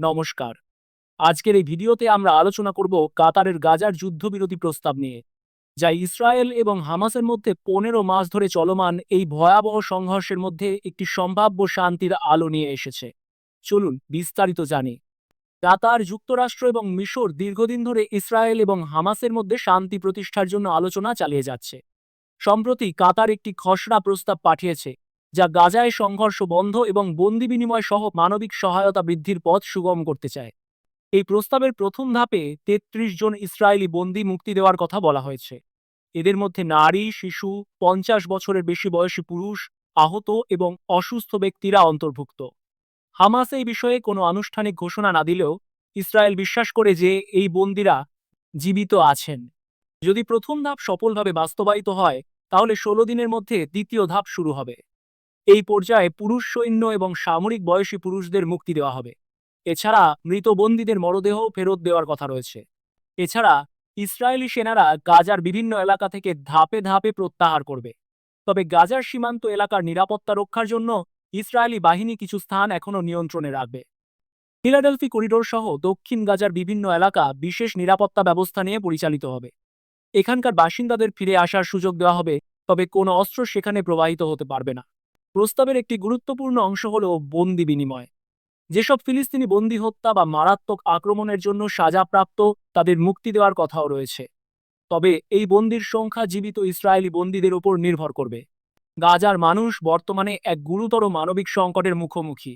নমস্কার। আজকের এই ভিডিওতে আমরা আলোচনা করব কাতারের গাজার যুদ্ধবিরতি প্রস্তাব নিয়ে, যা ইসরায়েল এবং হামাসের মধ্যে ১৫ মাস ধরে চলমান এই ভয়াবহ সংঘর্ষের মধ্যে একটি সম্ভাব্য শান্তির আলো নিয়ে এসেছে। চলুন বিস্তারিত জানি। কাতার, যুক্তরাষ্ট্র এবং মিশর দীর্ঘদিন ধরে ইসরায়েল এবং হামাসের মধ্যে শান্তি প্রতিষ্ঠার জন্য আলোচনা চালিয়ে যাচ্ছে। সম্প্রতি কাতার একটি খসড়া প্রস্তাব পাঠিয়েছে, যা গাজায় সংঘর্ষ বন্ধ এবং বন্দি বিনিময় সহ মানবিক সহায়তা বৃদ্ধির পথ সুগম করতে চায়। এই প্রস্তাবের প্রথম ধাপে ৩৩ জন ইসরায়েলি বন্দী মুক্তি দেওয়ার কথা বলা হয়েছে। এদের মধ্যে নারী, শিশু, ৫০ বছরের বেশি বয়সী পুরুষ, আহত এবং অসুস্থ ব্যক্তিরা অন্তর্ভুক্ত। হামাস এই বিষয়ে কোনো আনুষ্ঠানিক ঘোষণা না দিলেও ইসরায়েল বিশ্বাস করে যে এই বন্দীরা জীবিত আছেন। যদি প্রথম ধাপ সফলভাবে বাস্তবায়িত হয়, তাহলে ১৬ দিনের মধ্যে দ্বিতীয় ধাপ শুরু হবে। এই পর্যায়ে পুরুষ সৈন্য এবং সামরিক বয়সী পুরুষদের মুক্তি দেওয়া হবে। এছাড়া মৃত বন্দীদের মরদেহ ফেরত দেওয়ার কথা রয়েছে। এছাড়া ইসরায়েলি সেনারা গাজার বিভিন্ন এলাকা থেকে ধাপে ধাপে প্রত্যাহার করবে। তবে গাজার সীমান্ত এলাকার নিরাপত্তা রক্ষার জন্য ইসরায়েলি বাহিনী কিছু স্থান এখনও নিয়ন্ত্রণে রাখবে। ফিলাডেলফি করিডোর সহ দক্ষিণ গাজার বিভিন্ন এলাকা বিশেষ নিরাপত্তা ব্যবস্থা নিয়ে পরিচালিত হবে। এখানকার বাসিন্দাদের ফিরে আসার সুযোগ দেওয়া হবে, তবে কোনো অস্ত্র সেখানে প্রবাহিত হতে পারবে না। প্রস্তাবের একটি গুরুত্বপূর্ণ অংশ হল বন্দি বিনিময়। যেসব ফিলিস্তিনি বন্দী হত্যা বা মারাত্মক আক্রমণের জন্য সাজাপ্রাপ্ত, তাদের মুক্তি দেওয়ার কথাও রয়েছে। তবে এই বন্দির সংখ্যা জীবিত ইসরায়েলি বন্দীদের উপর নির্ভর করবে। গাজার মানুষ বর্তমানে এক গুরুতর মানবিক সংকটের মুখোমুখি।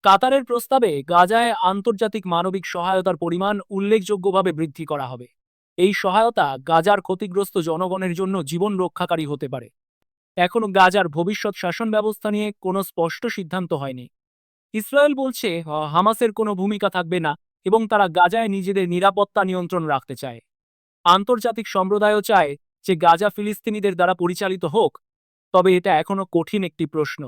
কাতারের প্রস্তাবে গাজায় আন্তর্জাতিক মানবিক সহায়তার পরিমাণ উল্লেখযোগ্যভাবে বৃদ্ধি করা হবে। এই সহায়তা গাজার ক্ষতিগ্রস্ত জনগণের জন্য জীবন রক্ষাকারী হতে পারে। এখনও গাজার ভবিষ্যৎ শাসন ব্যবস্থা নিয়ে কোনো স্পষ্ট সিদ্ধান্ত হয়নি। ইসরায়েল বলছে হামাসের কোনো ভূমিকা থাকবে না এবং তারা গাজায় নিজেদের নিরাপত্তা নিয়ন্ত্রণ রাখতে চায়। আন্তর্জাতিক সম্প্রদায়ও চায় যে গাজা ফিলিস্তিনিদের দ্বারা পরিচালিত হোক, তবে এটা এখনও কঠিন একটি প্রশ্ন।